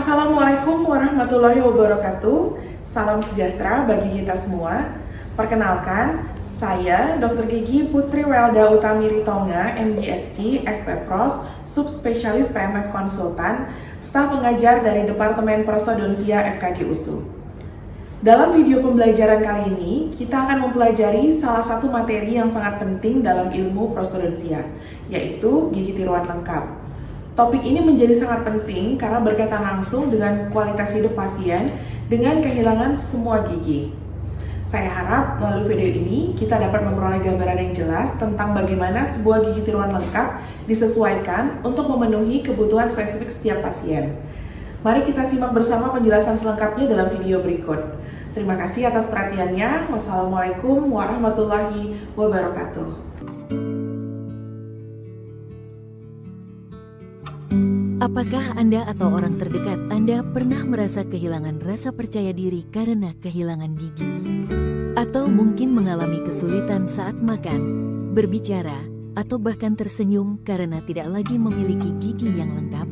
Assalamualaikum warahmatullahi wabarakatuh. Salam sejahtera bagi kita semua. Perkenalkan, saya Dr. Gigi Putri Welda Utamiri Tonga, MGSG, SPPros, Subspesialis PMF Konsultan, staf pengajar dari Departemen Prostodontia FKG USU. Dalam video pembelajaran kali ini, kita akan mempelajari salah satu materi yang sangat penting dalam ilmu prostodontia, yaitu gigi tiruan lengkap. Topik ini menjadi sangat penting karena berkaitan langsung dengan kualitas hidup pasien dengan kehilangan semua gigi. Saya harap melalui video ini kita dapat memperoleh gambaran yang jelas tentang bagaimana sebuah gigi tiruan lengkap disesuaikan untuk memenuhi kebutuhan spesifik setiap pasien. Mari kita simak bersama penjelasan selengkapnya dalam video berikut. Terima kasih atas perhatiannya. Wassalamualaikum warahmatullahi wabarakatuh. Apakah Anda atau orang terdekat Anda pernah merasa kehilangan rasa percaya diri karena kehilangan gigi? Atau mungkin mengalami kesulitan saat makan, berbicara, atau bahkan tersenyum karena tidak lagi memiliki gigi yang lengkap?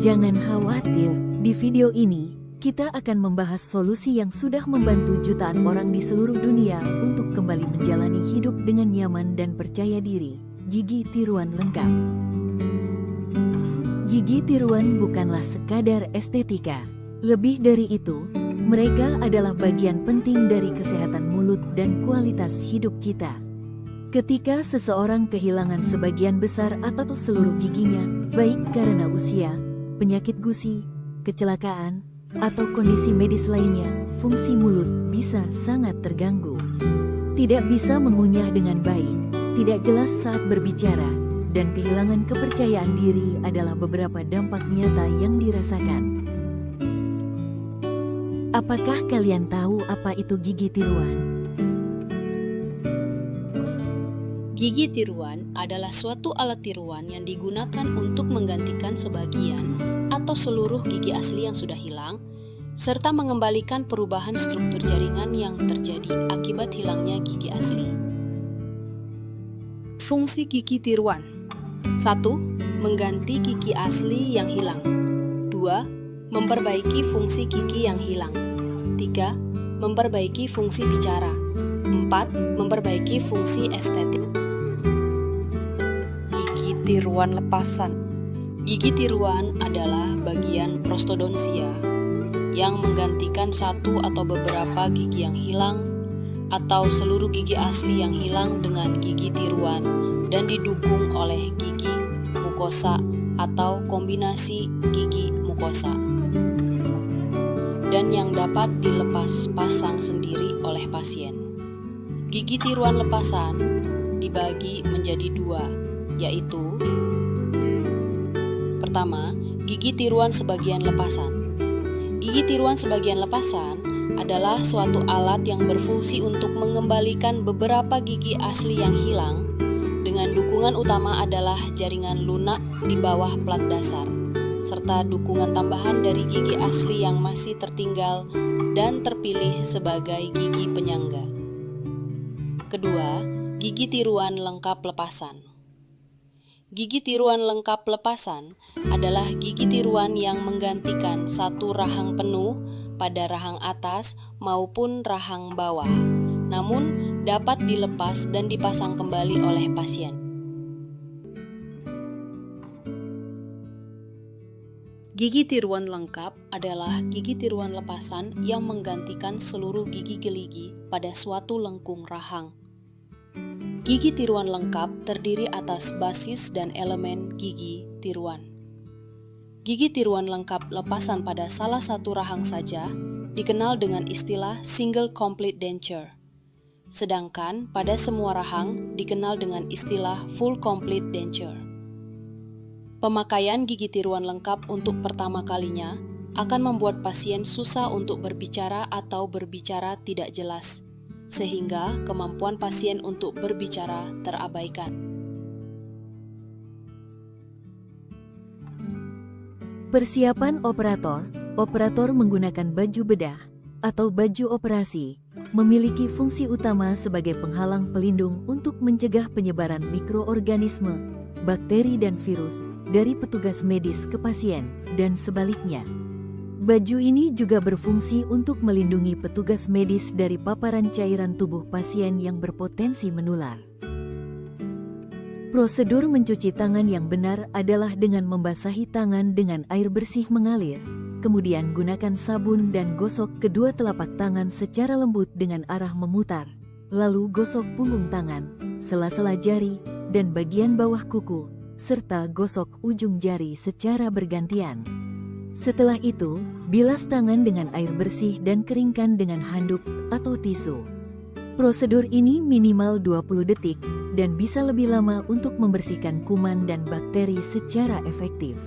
Jangan khawatir, di video ini kita akan membahas solusi yang sudah membantu jutaan orang di seluruh dunia untuk kembali menjalani hidup dengan nyaman dan percaya diri. Gigi tiruan lengkap. Gigi tiruan bukanlah sekadar estetika. Lebih dari itu, mereka adalah bagian penting dari kesehatan mulut dan kualitas hidup kita. Ketika seseorang kehilangan sebagian besar atau seluruh giginya, baik karena usia, penyakit gusi, kecelakaan, atau kondisi medis lainnya, fungsi mulut bisa sangat terganggu. Tidak bisa mengunyah dengan baik, tidak jelas saat berbicara, dan kehilangan kepercayaan diri adalah beberapa dampak nyata yang dirasakan. Apakah kalian tahu apa itu gigi tiruan? Gigi tiruan adalah suatu alat tiruan yang digunakan untuk menggantikan sebagian atau seluruh gigi asli yang sudah hilang, serta mengembalikan perubahan struktur jaringan yang terjadi akibat hilangnya gigi asli. Fungsi gigi tiruan: 1. Mengganti gigi asli yang hilang. 2. Memperbaiki fungsi gigi yang hilang. 3. Memperbaiki fungsi bicara. 4. Memperbaiki fungsi estetik. Gigi tiruan lepasan. Gigi tiruan adalah bagian prostodontia yang menggantikan satu atau beberapa gigi yang hilang atau seluruh gigi asli yang hilang dengan gigi tiruan dan didukung oleh gigi mukosa atau kombinasi gigi mukosa, dan yang dapat dilepas pasang sendiri oleh pasien. Gigi tiruan lepasan dibagi menjadi dua, yaitu: pertama, gigi tiruan sebagian lepasan. Gigi tiruan sebagian lepasan adalah suatu alat yang berfungsi untuk mengembalikan beberapa gigi asli yang hilang dengan dukungan utama adalah jaringan lunak di bawah plat dasar, serta dukungan tambahan dari gigi asli yang masih tertinggal dan terpilih sebagai gigi penyangga. Kedua, gigi tiruan lengkap lepasan. Gigi tiruan lengkap lepasan adalah gigi tiruan yang menggantikan satu rahang penuh pada rahang atas maupun rahang bawah, namun dapat dilepas dan dipasang kembali oleh pasien. Gigi tiruan lengkap adalah gigi tiruan lepasan yang menggantikan seluruh gigi geligi pada suatu lengkung rahang. Gigi tiruan lengkap terdiri atas basis dan elemen gigi tiruan. Gigi tiruan lengkap lepasan pada salah satu rahang saja dikenal dengan istilah single complete denture, sedangkan pada semua rahang dikenal dengan istilah full complete denture. Pemakaian gigi tiruan lengkap untuk pertama kalinya akan membuat pasien susah untuk berbicara atau berbicara tidak jelas, sehingga kemampuan pasien untuk berbicara terabaikan. Persiapan operator. Operator menggunakan baju bedah atau baju operasi, memiliki fungsi utama sebagai penghalang pelindung untuk mencegah penyebaran mikroorganisme, bakteri dan virus dari petugas medis ke pasien, dan sebaliknya. Baju ini juga berfungsi untuk melindungi petugas medis dari paparan cairan tubuh pasien yang berpotensi menular. Prosedur mencuci tangan yang benar adalah dengan membasahi tangan dengan air bersih mengalir, kemudian gunakan sabun dan gosok kedua telapak tangan secara lembut dengan arah memutar, lalu gosok punggung tangan, sela-sela jari, dan bagian bawah kuku, serta gosok ujung jari secara bergantian. Setelah itu, bilas tangan dengan air bersih dan keringkan dengan handuk atau tisu. Prosedur ini minimal 20 detik dan bisa lebih lama untuk membersihkan kuman dan bakteri secara efektif.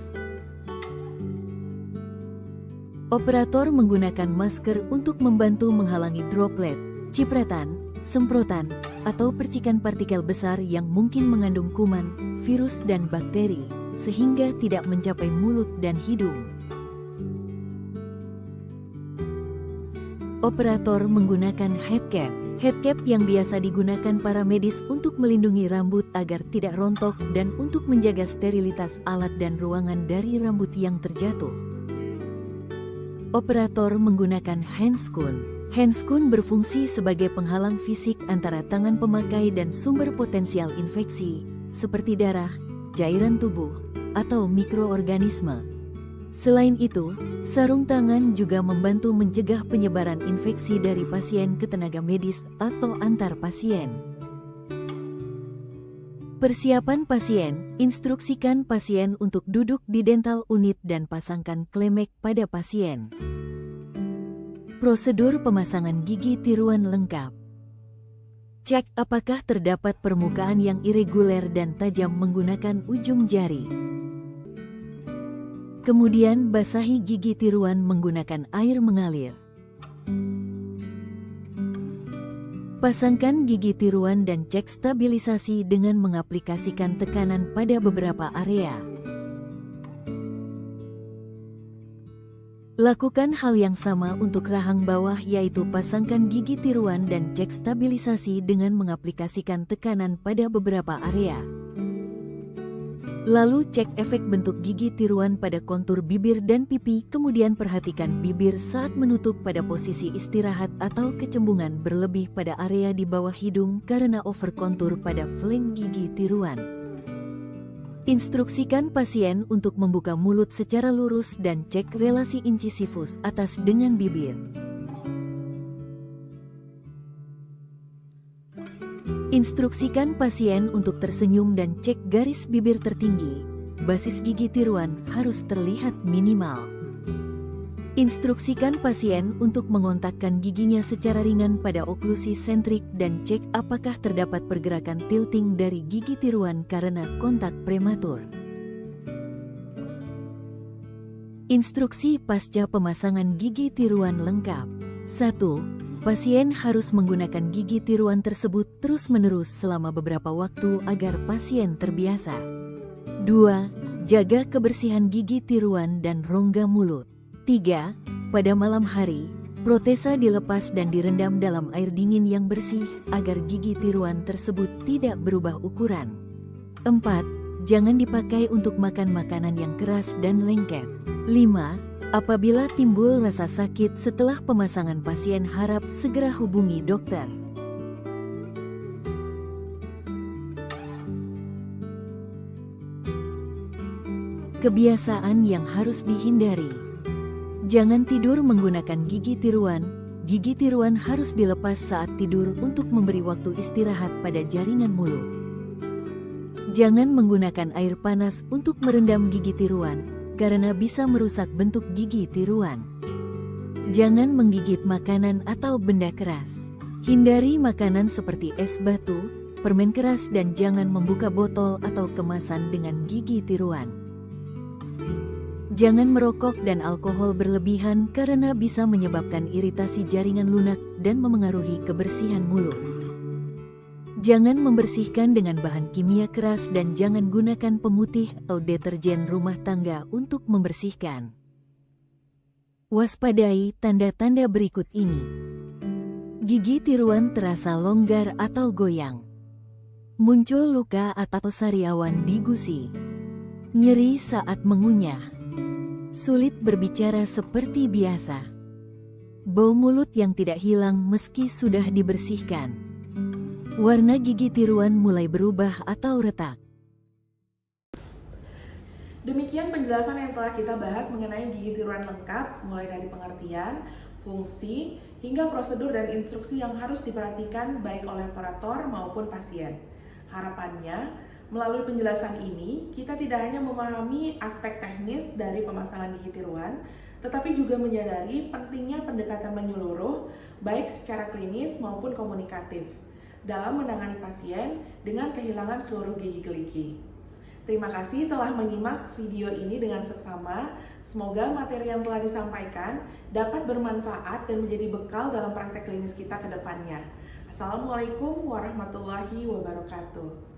Operator menggunakan masker untuk membantu menghalangi droplet, cipratan, semprotan, atau percikan partikel besar yang mungkin mengandung kuman, virus, dan bakteri, sehingga tidak mencapai mulut dan hidung. Operator menggunakan headcap. Headcap yang biasa digunakan para medis untuk melindungi rambut agar tidak rontok dan untuk menjaga sterilitas alat dan ruangan dari rambut yang terjatuh. Operator menggunakan handscoon. Handscoon berfungsi sebagai penghalang fisik antara tangan pemakai dan sumber potensial infeksi, seperti darah, cairan tubuh, atau mikroorganisme. Selain itu, sarung tangan juga membantu mencegah penyebaran infeksi dari pasien ke tenaga medis atau antar pasien. Persiapan pasien, instruksikan pasien untuk duduk di dental unit dan pasangkan klemek pada pasien. Prosedur pemasangan gigi tiruan lengkap. Cek apakah terdapat permukaan yang irreguler dan tajam menggunakan ujung jari. Kemudian basahi gigi tiruan menggunakan air mengalir. Pasangkan gigi tiruan dan cek stabilisasi dengan mengaplikasikan tekanan pada beberapa area. Lakukan hal yang sama untuk rahang bawah, yaitu pasangkan gigi tiruan dan cek stabilisasi dengan mengaplikasikan tekanan pada beberapa area. Lalu cek efek bentuk gigi tiruan pada kontur bibir dan pipi, kemudian perhatikan bibir saat menutup pada posisi istirahat atau kecembungan berlebih pada area di bawah hidung karena overkontur pada flank gigi tiruan. Instruksikan pasien untuk membuka mulut secara lurus dan cek relasi incisivus atas dengan bibir. Instruksikan pasien untuk tersenyum dan cek garis bibir tertinggi. Basis gigi tiruan harus terlihat minimal. Instruksikan pasien untuk mengontakkan giginya secara ringan pada oklusi sentrik dan cek apakah terdapat pergerakan tilting dari gigi tiruan karena kontak prematur. Instruksi pasca pemasangan gigi tiruan lengkap. 1. Pasien harus menggunakan gigi tiruan tersebut terus-menerus selama beberapa waktu agar pasien terbiasa. 2. Jaga kebersihan gigi tiruan dan rongga mulut. 3. Pada malam hari, protesa dilepas dan direndam dalam air dingin yang bersih agar gigi tiruan tersebut tidak berubah ukuran. 4. Jangan dipakai untuk makan makanan yang keras dan lengket. 5. Apabila timbul rasa sakit setelah pemasangan, pasien harap segera hubungi dokter. Kebiasaan yang harus dihindari. Jangan tidur menggunakan gigi tiruan. Gigi tiruan harus dilepas saat tidur untuk memberi waktu istirahat pada jaringan mulut. Jangan menggunakan air panas untuk merendam gigi tiruan, karena bisa merusak bentuk gigi tiruan. Jangan menggigit makanan atau benda keras. Hindari makanan seperti es batu, permen keras, dan jangan membuka botol atau kemasan dengan gigi tiruan. Jangan merokok dan alkohol berlebihan karena bisa menyebabkan iritasi jaringan lunak dan memengaruhi kebersihan mulut. Jangan membersihkan dengan bahan kimia keras dan jangan gunakan pemutih atau deterjen rumah tangga untuk membersihkan. Waspadai tanda-tanda berikut ini. Gigi tiruan terasa longgar atau goyang. Muncul luka atau sariawan di gusi. Nyeri saat mengunyah. Sulit berbicara seperti biasa. Bau mulut yang tidak hilang meski sudah dibersihkan. Warna gigi tiruan mulai berubah atau retak. Demikian penjelasan yang telah kita bahas mengenai gigi tiruan lengkap, mulai dari pengertian, fungsi, hingga prosedur dan instruksi yang harus diperhatikan baik oleh operator maupun pasien. Harapannya, melalui penjelasan ini, kita tidak hanya memahami aspek teknis dari pemasangan gigi tiruan, tetapi juga menyadari pentingnya pendekatan menyeluruh, baik secara klinis maupun komunikatif, dalam menangani pasien dengan kehilangan seluruh gigi geligi. Terima kasih telah menyimak video ini dengan seksama. Semoga materi yang telah disampaikan dapat bermanfaat dan menjadi bekal dalam praktek klinis kita ke depannya. Assalamualaikum warahmatullahi wabarakatuh.